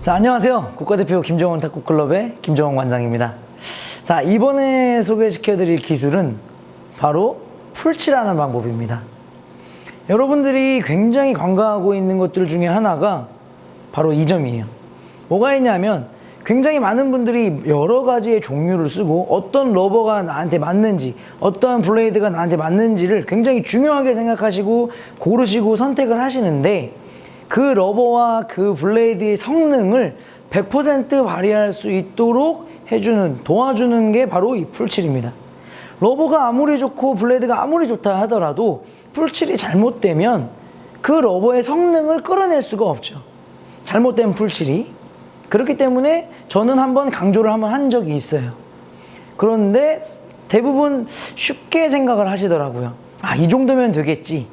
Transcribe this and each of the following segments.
자, 안녕하세요. 국가대표 김정원 탁구클럽의 김정원 관장입니다. 자, 이번에 소개시켜드릴 기술은 바로 풀칠하는 방법입니다. 여러분들이 굉장히 관광하고 있는 것들 중에 하나가 바로 이 점이에요. 뭐가 있냐면 굉장히 많은 분들이 여러 가지의 종류를 쓰고 어떤 러버가 나한테 맞는지, 어떤 블레이드가 나한테 맞는지를 굉장히 중요하게 생각하시고 고르시고 선택을 하시는데, 그 러버와 그 블레이드의 성능을 100% 발휘할 수 있도록 도와주는 게 바로 이 풀칠입니다. 러버가 아무리 좋고 블레이드가 아무리 좋다 하더라도 풀칠이 잘못되면 그 러버의 성능을 끌어낼 수가 없죠. 잘못된 풀칠이. 그렇기 때문에 저는 한번 강조를 한 적이 있어요. 그런데 대부분 쉽게 생각을 하시더라고요. 아, 이 정도면 되겠지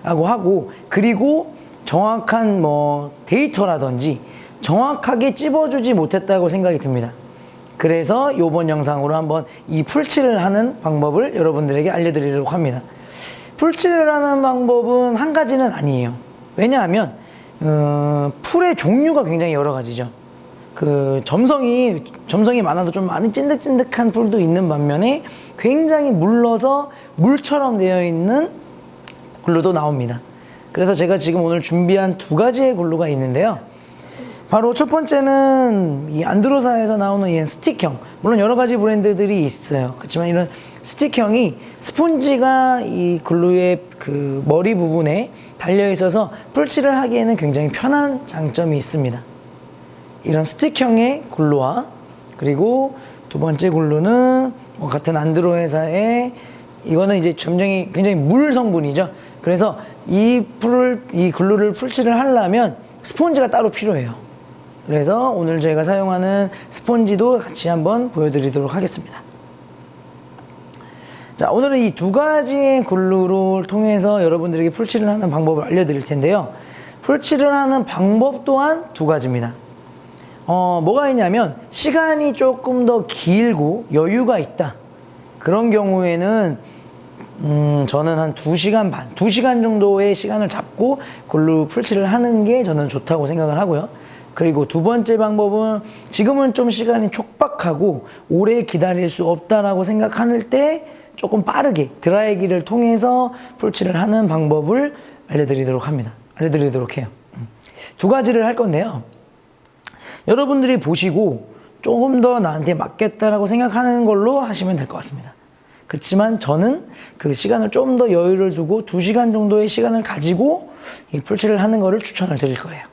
라고 하고, 그리고 정확한 데이터라든지 정확하게 찝어주지 못했다고 생각이 듭니다. 그래서 이번 영상으로 한번 이 풀칠을 하는 방법을 여러분들에게 알려드리려고 합니다. 풀칠을 하는 방법은 한 가지는 아니에요. 왜냐하면 풀의 종류가 굉장히 여러 가지죠. 점성이 많아서 좀 많이 찐득찐득한 풀도 있는 반면에 굉장히 물러서 물처럼 되어 있는 글루도 나옵니다. 그래서 제가 지금 오늘 준비한 두 가지의 글루가 있는데요. 바로 첫 번째는 이 안드로사에서 나오는 이 스틱형. 물론 여러 가지 브랜드들이 있어요. 그렇지만 이런 스틱형이 스폰지가 이 글루의 그 머리 부분에 달려 있어서 풀칠을 하기에는 굉장히 편한 장점이 있습니다. 이런 스틱형의 글루와, 그리고 두 번째 글루는 같은 안드로 회사의, 이거는 이제 굉장히 물 성분이죠. 그래서 이 글루를 풀칠을 하려면 스폰지가 따로 필요해요. 그래서 오늘 저희가 사용하는 스폰지도 같이 한번 보여드리도록 하겠습니다. 자, 오늘은 이 두 가지의 글루를 통해서 여러분들에게 풀칠을 하는 방법을 알려드릴 텐데요. 풀칠을 하는 방법 또한 두 가지입니다. 뭐가 있냐면, 시간이 조금 더 길고 여유가 있다, 그런 경우에는 저는 한 2시간 정도의 시간을 잡고 글루 풀칠을 하는 게 저는 좋다고 생각을 하고요. 그리고 두 번째 방법은, 지금은 좀 시간이 촉박하고 오래 기다릴 수 없다라고 생각할 때 조금 빠르게 드라이기를 통해서 풀칠을 하는 방법을 알려드리도록 해요. 두 가지를 할 건데요. 여러분들이 보시고 조금 더 나한테 맞겠다라고 생각하는 걸로 하시면 될 것 같습니다. 그렇지만 저는 그 시간을 좀 더 여유를 두고 2시간 정도의 시간을 가지고 이 풀칠을 하는 거를 추천을 드릴 거예요.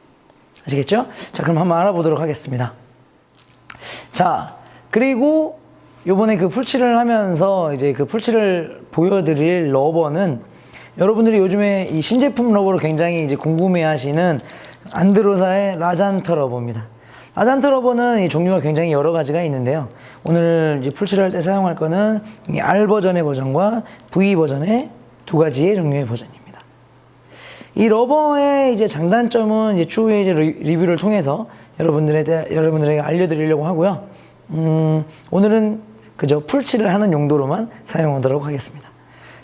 아시겠죠? 자, 그럼 한번 알아보도록 하겠습니다. 자, 그리고 요번에 그 풀칠을 하면서 이제 그 풀칠을 보여드릴 러버는, 여러분들이 요즘에 이 신제품 러버로 굉장히 이제 궁금해 하시는 안드로사의 라잔트 러버입니다. 라잔트 러버는 이 종류가 굉장히 여러 가지가 있는데요. 오늘 이제 풀칠을 할 때 사용할 거는 이 R 버전의 버전과 V 버전의 두 가지의 종류의 버전입니다. 이 러버의 이제 장단점은 이제 추후에 이제 리뷰를 통해서 여러분들에게 알려드리려고 하고요. 오늘은 그저 풀칠을 하는 용도로만 사용하도록 하겠습니다.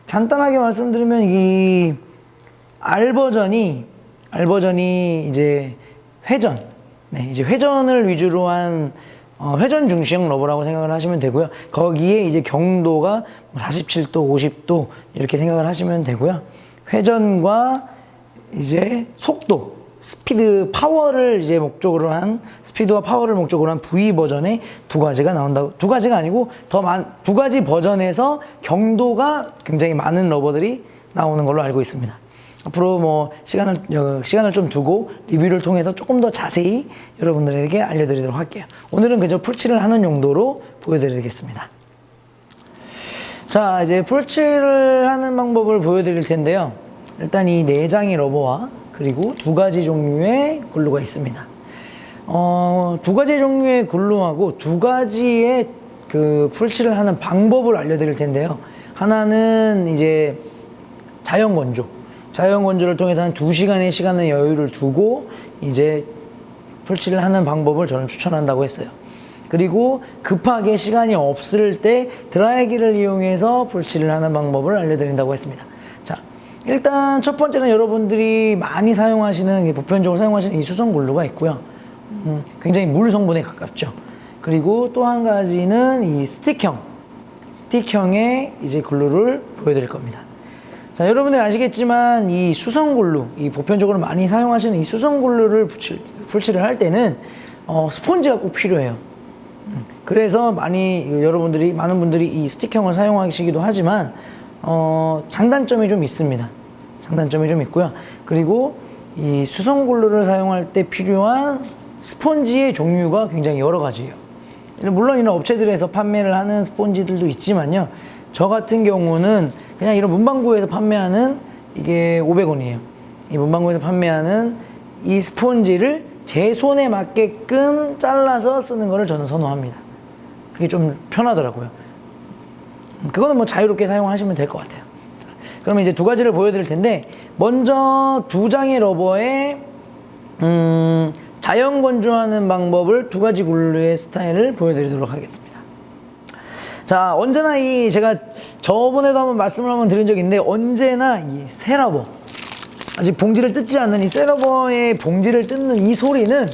간단하게 말씀드리면, 이 R 버전이 이제 이제 회전을 위주로 한 회전 중시형 러버라고 생각을 하시면 되고요. 거기에 이제 경도가 47도, 50도 이렇게 생각을 하시면 되고요. 회전과 이제 속도, 스피드와 파워를 목적으로 한 V 버전의 두 가지가 나온다고. 두 가지가 아니고 두 가지 버전에서 경도가 굉장히 많은 러버들이 나오는 걸로 알고 있습니다. 앞으로 시간을 좀 두고 리뷰를 통해서 조금 더 자세히 여러분들에게 알려드리도록 할게요. 오늘은 그저 풀칠을 하는 용도로 보여드리겠습니다. 자, 이제 풀칠을 하는 방법을 보여드릴 텐데요. 일단 이 4장의 러버와 그리고 두 가지 종류의 글루가 있습니다. 두 가지 종류의 글루하고 두 가지의 그 풀칠을 하는 방법을 알려드릴 텐데요. 하나는 이제 자연건조를 통해서 한 2시간의 시간의 여유를 두고 이제 풀칠을 하는 방법을 저는 추천한다고 했어요. 그리고 급하게 시간이 없을 때 드라이기를 이용해서 풀칠을 하는 방법을 알려드린다고 했습니다. 자, 일단 첫 번째는 여러분들이 많이 사용하시는, 보편적으로 사용하시는 이 수성 글루가 있고요. 굉장히 물 성분에 가깝죠. 그리고 또 한 가지는 이 스틱형의 이제 글루를 보여드릴 겁니다. 자, 여러분들 아시겠지만 이 수성 글루, 이 보편적으로 많이 사용하시는 이 수성 글루를 풀칠을 할 때는 스폰지가 꼭 필요해요. 그래서 많은 분들이 이 스틱형을 사용하시기도 하지만 장단점이 좀 있습니다. 장단점이 좀 있고요. 그리고 이 수성 글루를 사용할 때 필요한 스폰지의 종류가 굉장히 여러 가지예요. 물론 이런 업체들에서 판매를 하는 스폰지들도 있지만요. 저 같은 경우는 그냥 이런 문방구에서 판매하는 이게 500원이에요. 이 문방구에서 판매하는 이 스폰지를 제 손에 맞게끔 잘라서 쓰는 거를 저는 선호합니다. 그게 좀 편하더라고요. 그거는 뭐 자유롭게 사용하시면 될 것 같아요. 자, 그러면 이제 두 가지를 보여드릴 텐데, 먼저 두 장의 러버에 자연 건조하는 방법을 두 가지 글루의 스타일을 보여드리도록 하겠습니다. 자, 언제나 제가 저번에도 한번 말씀을 한번 드린 적이 있는데, 언제나 이 새 러버, 아직 봉지를 뜯지 않는 이 새 러버의 봉지를 뜯는 이 소리는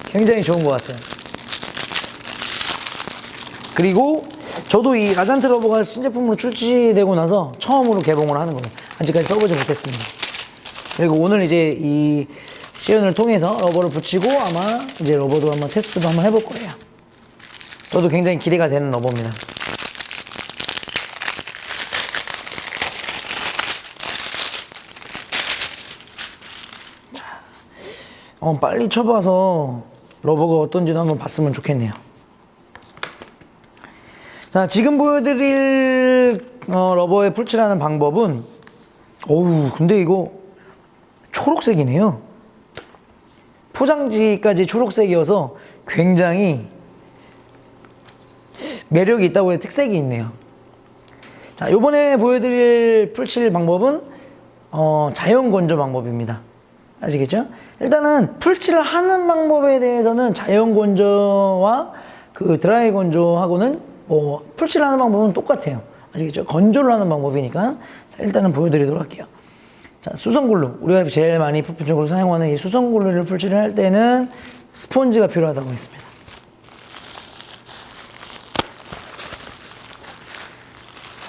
굉장히 좋은 것 같아요. 그리고 저도 이 라잔트 러버가 신제품으로 출시되고 나서 처음으로 개봉을 하는 거예요. 아직까지 써보지 못했습니다. 그리고 오늘 이제 이 시연을 통해서 러버를 붙이고 아마 이제 러버도 한번 테스트도 한번 해볼 거예요. 저도 굉장히 기대가 되는 러버입니다. 빨리 쳐봐서 러버가 어떤지도 한번 봤으면 좋겠네요. 자, 지금 보여드릴 러버에 풀칠하는 방법은, 근데 이거 초록색이네요. 포장지까지 초록색이어서 굉장히 매력이 있다고 해서 특색이 있네요. 자, 요번에 보여드릴 풀칠 방법은 자연 건조 방법입니다. 아시겠죠? 일단은 풀칠을 하는 방법에 대해서는 자연 건조와 그 드라이 건조하고는 풀칠을 하는 방법은 똑같아요. 아시겠죠? 건조를 하는 방법이니까. 자, 일단은 보여드리도록 할게요. 자, 수성글루. 우리가 제일 많이 보편적으로 사용하는 이 수성글루를 풀칠을 할 때는 스폰지가 필요하다고 했습니다.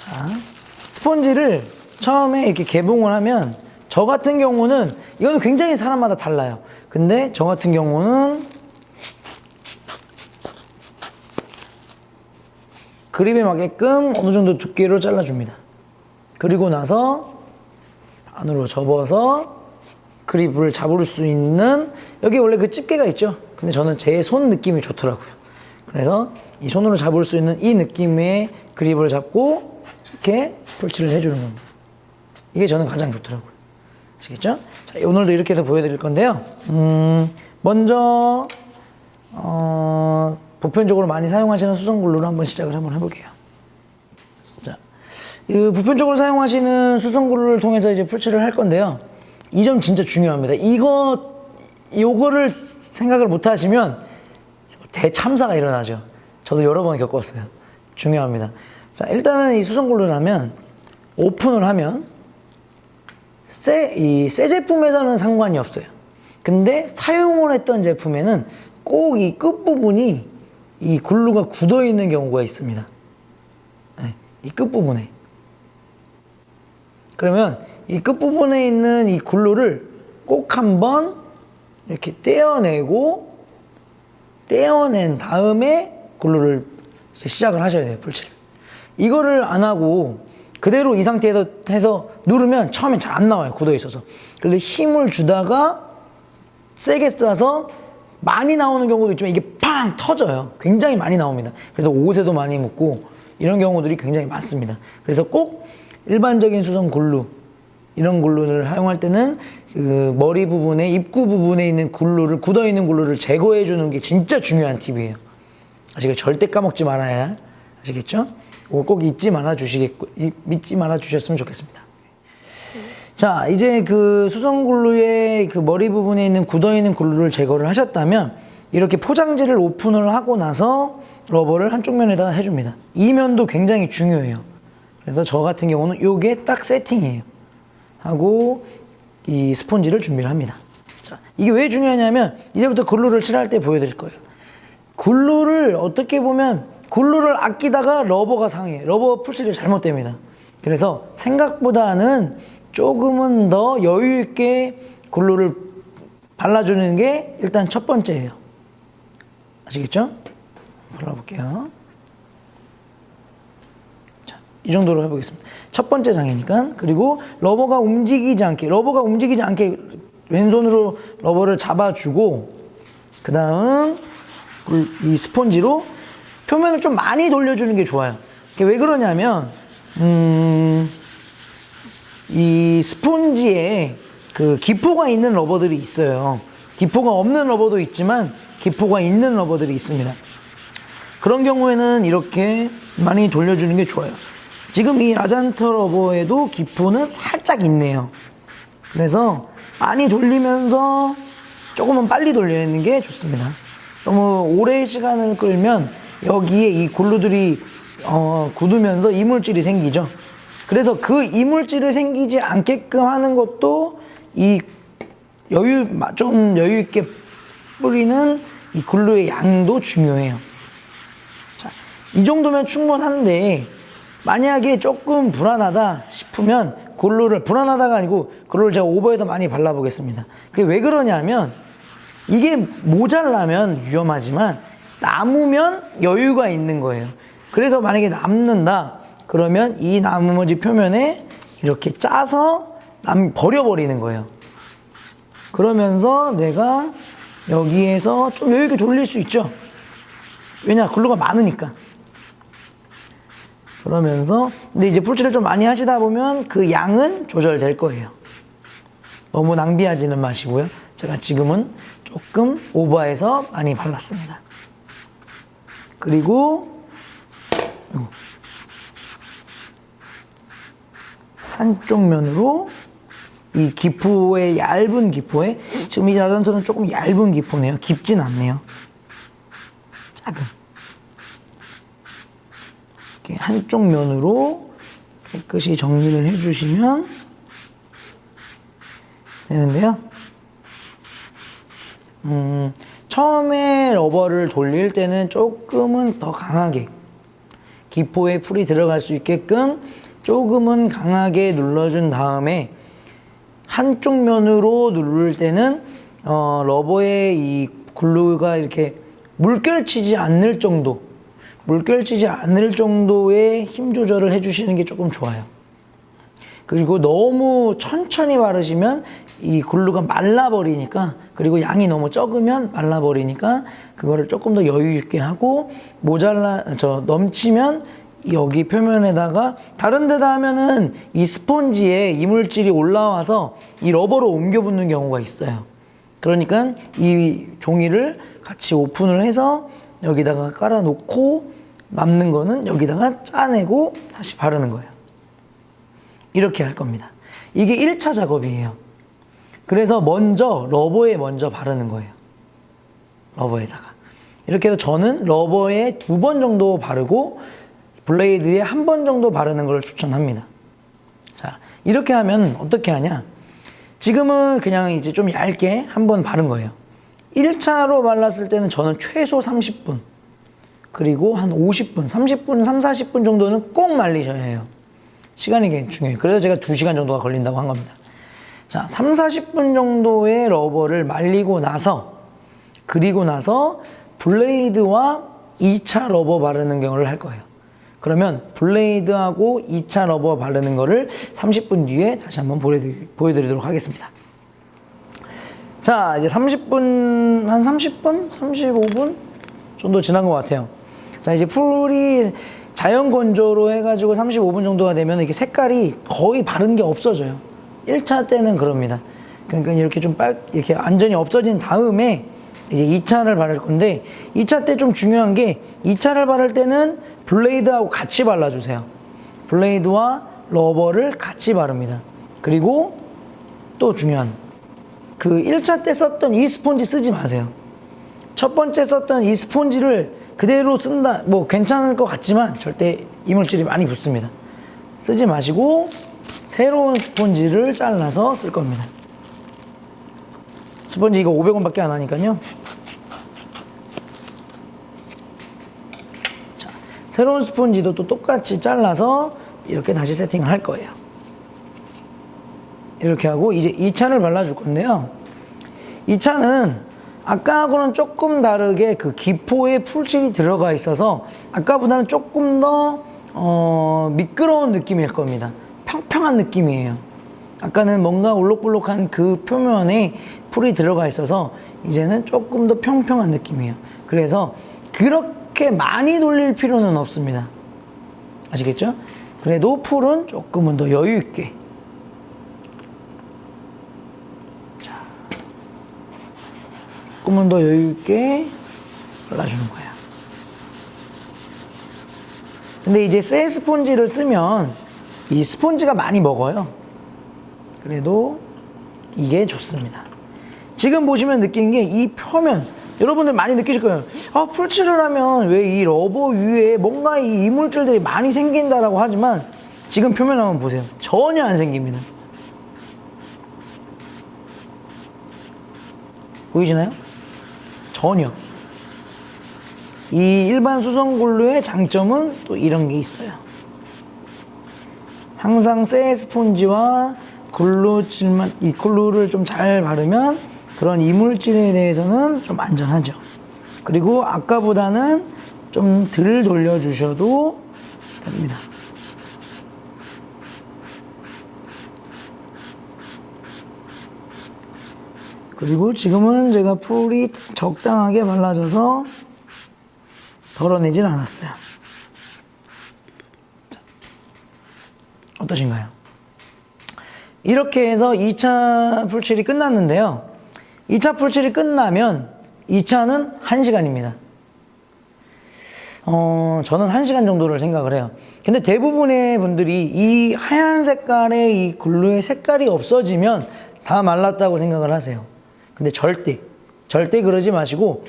자, 스폰지를 처음에 이렇게 개봉을 하면, 저 같은 경우는, 이거는 굉장히 사람마다 달라요. 근데 저 같은 경우는 그립에 맞게끔 어느 정도 두께로 잘라줍니다. 그리고 나서 안으로 접어서 그립을 잡을 수 있는, 여기 원래 그 집게가 있죠. 근데 저는 제 손 느낌이 좋더라고요. 그래서 이 손으로 잡을 수 있는 이 느낌의 그립을 잡고 이렇게 풀칠을 해주는 겁니다. 이게 저는 가장 좋더라고요. 아시겠죠? 자, 오늘도 이렇게 해서 보여드릴 건데요. 먼저 보편적으로 많이 사용하시는 수성글루를 한번 시작을 한번 해볼게요. 자, 보편적으로 사용하시는 수성글루를 통해서 이제 풀칠을 할 건데요. 이 점 진짜 중요합니다. 요거를 생각을 못 하시면 대참사가 일어나죠. 저도 여러 번 겪었어요. 중요합니다. 자, 일단은 이 수성글루를 하면, 오픈을 하면, 새 제품에서는 상관이 없어요. 근데 사용을 했던 제품에는 꼭 이 끝부분이 이 글루가 굳어 있는 경우가 있습니다. 네, 이 끝부분에. 그러면 이 끝부분에 있는 이 글루를 꼭 한번 이렇게 떼어낸 다음에 글루를 시작을 하셔야 돼요, 풀칠. 이거를 안 하고 그대로 이 상태에서 해서 누르면 처음엔 잘 안 나와요, 굳어 있어서. 그래서 힘을 주다가 세게 쏴서 많이 나오는 경우도 있지만 이게 팡 터져요. 굉장히 많이 나옵니다. 그래서 옷에도 많이 묻고 이런 경우들이 굉장히 많습니다. 그래서 꼭 일반적인 수성 글루, 이런 글루를 사용할 때는 그 머리 부분에, 입구 부분에 있는 글루를, 굳어 있는 글루를 제거해 주는 게 진짜 중요한 팁이에요. 아시겠죠? 절대 까먹지 말아야, 아시겠죠? 꼭 잊지 말아 주셨으면 좋겠습니다. 자, 이제 그 수성 글루의 그 머리 부분에 있는 굳어 있는 글루를 제거를 하셨다면, 이렇게 포장지를 오픈을 하고 나서 러버를 한쪽 면에다가 해줍니다. 이 면도 굉장히 중요해요. 그래서 저 같은 경우는 요게 딱 세팅이에요. 하고 이 스폰지를 준비를 합니다. 자, 이게 왜 중요하냐면 이제부터 글루를 칠할 때 보여드릴 거예요. 글루를 어떻게 보면 글루를 아끼다가 러버가 상해. 러버 풀칠이 잘못됩니다. 그래서 생각보다는 조금은 더 여유 있게 글루를 발라주는 게 일단 첫 번째예요. 아시겠죠? 발라볼게요. 자, 이 정도로 해보겠습니다. 첫 번째 장이니까. 그리고 러버가 움직이지 않게 왼손으로 러버를 잡아주고, 그 다음 이 스펀지로 표면을 좀 많이 돌려주는 게 좋아요. 왜 그러냐면 이 스펀지에 그 기포가 있는 러버들이 있어요. 기포가 없는 러버도 있지만 기포가 있는 러버들이 있습니다. 그런 경우에는 이렇게 많이 돌려주는 게 좋아요. 지금 이 라잔트 러버에도 기포는 살짝 있네요. 그래서 많이 돌리면서 조금은 빨리 돌리는 게 좋습니다. 너무 오래 시간을 끌면 여기에 이 글루들이 굳으면서 이물질이 생기죠. 그래서 그 이물질을 생기지 않게끔 하는 것도 이 좀 여유 있게 뿌리는 이 글루의 양도 중요해요. 자, 이 정도면 충분한데 만약에 조금 불안하다 싶으면 불안하다가 아니고 글루를 제가 오버해서 많이 발라보겠습니다. 그게 왜 그러냐면 이게 모자라면 위험하지만 남으면 여유가 있는 거예요. 그래서 만약에 남는다 그러면 이 나머지 표면에 이렇게 짜서 버려버리는 거예요. 그러면서 내가 여기에서 좀 여유 있게 돌릴 수 있죠. 왜냐, 글루가 많으니까. 그러면서 근데 이제 풀칠을 좀 많이 하시다 보면 그 양은 조절될 거예요. 너무 낭비하지는 마시고요. 제가 지금은 조금 오버해서 많이 발랐습니다. 그리고 한쪽 면으로 이 기포의 얇은 기포에, 지금 이 라잔트는 조금 얇은 기포네요. 깊진 않네요. 작은. 이렇게 한쪽 면으로 깨끗이 정리를 해주시면 되는데요. 처음에 러버를 돌릴 때는 조금은 더 강하게 기포에 풀이 들어갈 수 있게끔 조금은 강하게 눌러준 다음에 한쪽 면으로 누를 때는 러버에 이 글루가 이렇게 물결치지 않을 정도의 힘 조절을 해주시는 게 조금 좋아요. 그리고 너무 천천히 바르시면 이 글루가 말라버리니까, 그리고 양이 너무 적으면 말라버리니까 그거를 조금 더 여유 있게 하고, 넘치면 여기 표면에다가 다른 데다 하면은 이 스펀지에 이물질이 올라와서 이 러버로 옮겨 붙는 경우가 있어요. 그러니까 이 종이를 같이 오픈을 해서 여기다가 깔아 놓고 남는 거는 여기다가 짜내고 다시 바르는 거예요. 이렇게 할 겁니다. 이게 1차 작업이에요. 그래서 러버에 먼저 바르는 거예요. 러버에다가. 이렇게 해서 저는 러버에 2번 정도 바르고 블레이드에 1번 정도 바르는 걸 추천합니다. 자, 이렇게 하면 어떻게 하냐? 지금은 그냥 이제 좀 얇게 한번 바른 거예요. 1차로 발랐을 때는 저는 최소 30분, 그리고 한 50분, 30분, 3, 40분 정도는 꼭 말리셔야 해요. 시간이 굉장히 중요해요. 그래서 제가 2시간 정도가 걸린다고 한 겁니다. 자, 3, 40분 정도의 러버를 그리고 나서 블레이드와 2차 러버 바르는 경우를 할 거예요. 그러면 블레이드하고 2차 러버 바르는 거를 30분 뒤에 다시 한번 보여드리도록 하겠습니다. 자, 이제 30분, 한 30분? 35분 정도 지난 것 같아요. 자, 이제 풀이 자연 건조로 해가지고 35분 정도가 되면 이게 색깔이 거의 바른 게 없어져요. 1차 때는 그럽니다. 그러니까 이렇게 이렇게 완전히 없어진 다음에 이제 2차를 바를 건데, 2차 때 좀 중요한 게, 2차를 바를 때는 블레이드하고 같이 발라주세요. 블레이드와 러버를 같이 바릅니다. 그리고 또 중요한, 그 1차 때 썼던 이 스폰지 쓰지 마세요. 첫 번째 썼던 이 스폰지를 그대로 쓴다, 뭐 괜찮을 것 같지만 절대 이물질이 많이 붙습니다. 쓰지 마시고 새로운 스폰지를 잘라서 쓸 겁니다. 스펀지 이거 500원밖에 안 하니까요. 자, 새로운 스펀지도 또 똑같이 잘라서 이렇게 다시 세팅을 할 거예요. 이렇게 하고 이제 2차를 발라줄 건데요. 2차는 아까하고는 조금 다르게 그 기포에 풀칠이 들어가 있어서 아까보다는 조금 더 미끄러운 느낌일 겁니다. 평평한 느낌이에요. 아까는 뭔가 올록볼록한 그 표면에 풀이 들어가 있어서 이제는 조금 더 평평한 느낌이에요. 그래서 그렇게 많이 돌릴 필요는 없습니다. 아시겠죠? 그래도 풀은 조금은 더 여유 있게. 조금은 더 여유 있게 발라주는 거예요. 근데 이제 새 스폰지를 쓰면 이 스폰지가 많이 먹어요. 그래도 이게 좋습니다. 지금 보시면 느낀 게 이 표면, 여러분들 많이 느끼실 거예요. 아, 풀칠을 하면 왜 이 러버 위에 뭔가 이 이물질들이 많이 생긴다라고 하지만 지금 표면 한번 보세요. 전혀 안 생깁니다. 보이시나요? 전혀. 이 일반 수성 글루의 장점은 또 이런 게 있어요. 항상 새 스폰지와 글루질만, 이 글루를 좀 잘 바르면 그런 이물질에 대해서는 좀 안전하죠. 그리고 아까보다는 좀 덜 돌려주셔도 됩니다. 그리고 지금은 제가 풀이 적당하게 발라져서 덜어내질 않았어요. 자, 어떠신가요? 이렇게 해서 2차 풀칠이 끝났는데요. 2차 풀칠이 끝나면 2차는 1시간입니다. 저는 1시간 정도를 생각을 해요. 근데 대부분의 분들이 이 하얀 색깔의 이 글루의 색깔이 없어지면 다 말랐다고 생각을 하세요. 근데 절대 그러지 마시고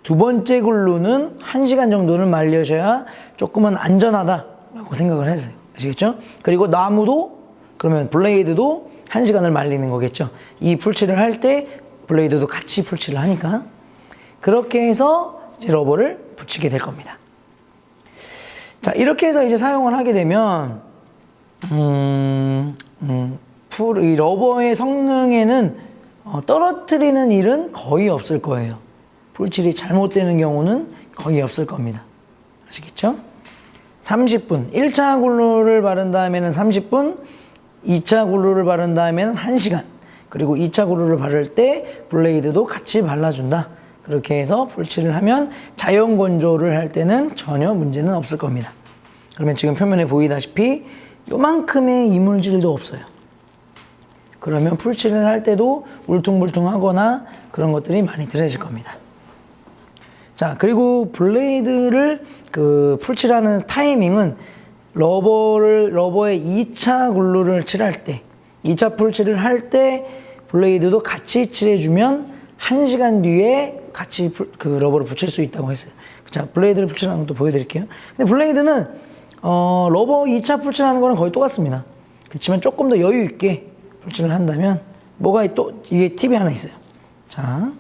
두 번째 글루는 1시간 정도는 말려셔야 조금은 안전하다라고 생각을 하세요. 아시겠죠? 그리고 나무도 그러면 블레이드도 1시간을 말리는 거겠죠. 이 풀칠을 할 때 블레이드도 같이 풀칠을 하니까 그렇게 해서 이제 러버를 붙이게 될 겁니다. 자, 이렇게 해서 이제 사용을 하게 되면 이 러버의 성능에는 떨어뜨리는 일은 거의 없을 거예요. 풀칠이 잘못되는 경우는 거의 없을 겁니다. 아시겠죠? 30분. 1차 글루를 바른 다음에는 30분, 2차 글루를 바른 다음에는 1시간, 그리고 2차 글루를 바를 때 블레이드도 같이 발라준다. 그렇게 해서 풀칠을 하면 자연 건조를 할 때는 전혀 문제는 없을 겁니다. 그러면 지금 표면에 보이다시피 요만큼의 이물질도 없어요. 그러면 풀칠을 할 때도 울퉁불퉁하거나 그런 것들이 많이 들어질 겁니다. 자, 그리고 블레이드를 풀칠하는 타이밍은 러버의 2차 글루를 칠할 때, 2차 풀칠을 할 때 블레이드도 같이 칠해주면 1시간 뒤에 같이 러버를 붙일 수 있다고 했어요. 자, 블레이드를 풀칠하는 것도 보여드릴게요. 근데 블레이드는 러버 2차 풀칠하는 거랑 거의 똑같습니다. 그렇지만 조금 더 여유 있게 풀칠을 한다면 이게 팁이 하나 있어요. 자,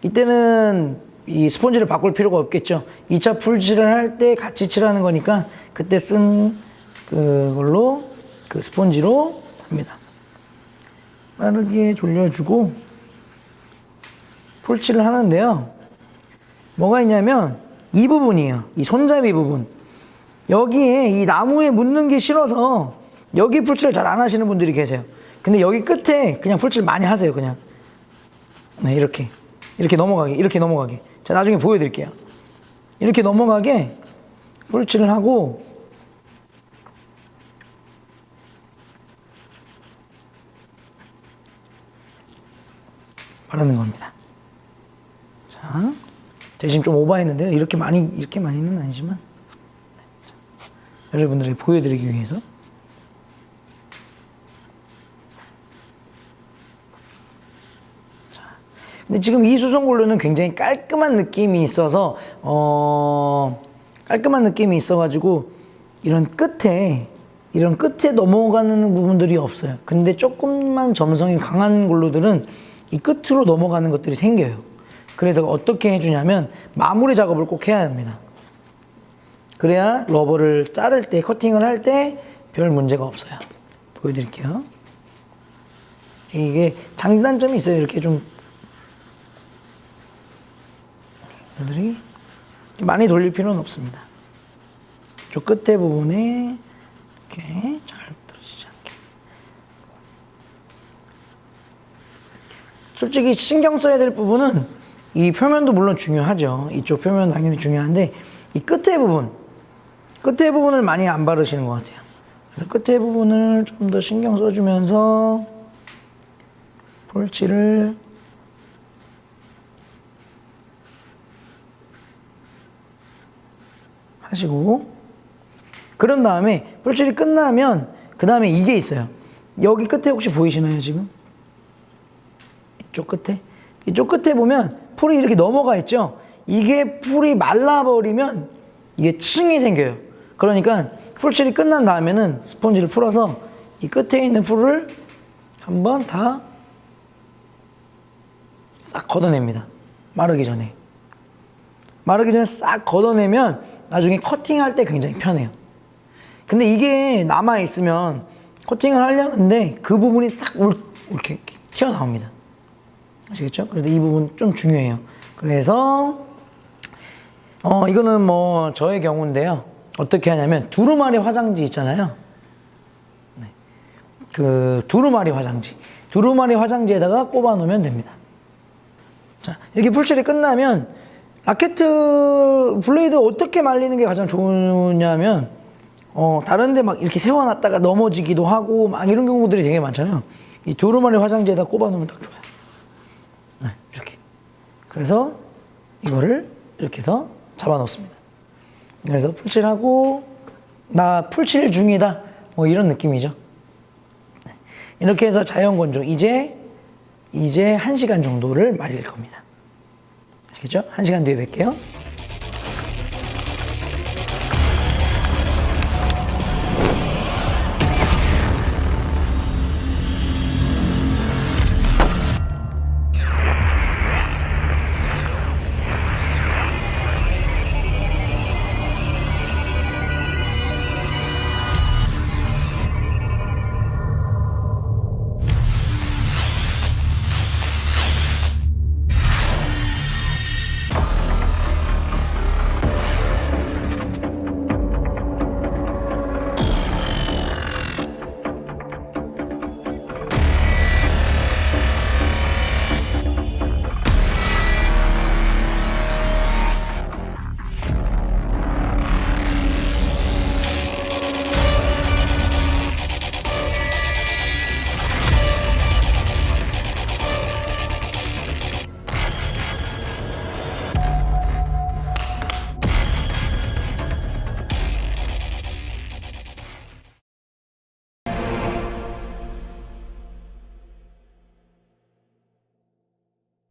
이때는 이 스폰지를 바꿀 필요가 없겠죠. 2차 풀칠을 할 때 같이 칠하는 거니까 그때 쓴 그걸로 스폰지로 합니다. 빠르게 돌려주고 풀칠을 하는데요. 뭐가 있냐면 이 부분이에요. 이 손잡이 부분. 여기에 이 나무에 묻는 게 싫어서 여기 풀칠을 잘 안 하시는 분들이 계세요. 근데 여기 끝에 그냥 풀칠 많이 하세요. 그냥 네, 이렇게 넘어가게. 자, 나중에 보여드릴게요. 이렇게 넘어가게 풀칠을 하고 바르는 겁니다. 자, 제가 지금 좀 오버했는데요. 이렇게 많이는 아니지만 여러분들에게 보여드리기 위해서. 자, 근데 지금 이 수성 글루는 굉장히 깔끔한 느낌이 있어서 깔끔한 느낌이 있어가지고 이런 끝에 이런 끝에 넘어가는 부분들이 없어요. 근데 조금만 점성이 강한 글루들은 이 끝으로 넘어가는 것들이 생겨요. 그래서 어떻게 해주냐면 마무리 작업을 꼭 해야 합니다. 그래야 러버를 자를 때, 커팅을 할 때 별 문제가 없어요. 보여드릴게요. 이게 장단점이 있어요. 이렇게 좀 여러분들이 많이 돌릴 필요는 없습니다. 저 끝에 부분에 이렇게 잘 떨어지지 않게. 솔직히 신경 써야 될 부분은 이 표면도 물론 중요하죠. 이쪽 표면 당연히 중요한데 이 끝에 부분을 많이 안 바르시는 것 같아요. 그래서 끝에 부분을 좀 더 신경 써주면서 폴치를 하시고, 그런 다음에 폴칠이 끝나면 그 다음에 이게 있어요. 여기 끝에 혹시 보이시나요 지금? 이쪽 끝에 보면 풀이 이렇게 넘어가 있죠. 이게 풀이 말라버리면 이게 층이 생겨요. 그러니까 풀칠이 끝난 다음에는 스펀지를 풀어서 이 끝에 있는 풀을 한번 다 싹 걷어냅니다. 마르기 전에 싹 걷어내면 나중에 커팅할 때 굉장히 편해요. 근데 이게 남아있으면 커팅을 하려는데 그 부분이 싹 이렇게 튀어나옵니다. 아시겠죠? 그래도 이 부분 좀 중요해요. 그래서 이거는 뭐 저의 경우인데요. 어떻게 하냐면 두루마리 화장지 있잖아요. 네. 그 두루마리 화장지에다가 꼽아 놓으면 됩니다. 자, 이렇게 풀칠이 끝나면 라켓 블레이드 어떻게 말리는 게 가장 좋으냐면 다른데 막 이렇게 세워놨다가 넘어지기도 하고 막 이런 경우들이 되게 많잖아요. 이 두루마리 화장지에다 꼽아 놓으면 딱 좋아요. 네, 이렇게. 그래서 이거를 이렇게 해서 잡아 놓습니다. 그래서 풀칠하고 나 풀칠 중이다 뭐 이런 느낌이죠. 네. 이렇게 해서 자연 건조 이제 1시간 정도를 말릴 겁니다. 아시겠죠? 1시간 뒤에 뵐게요.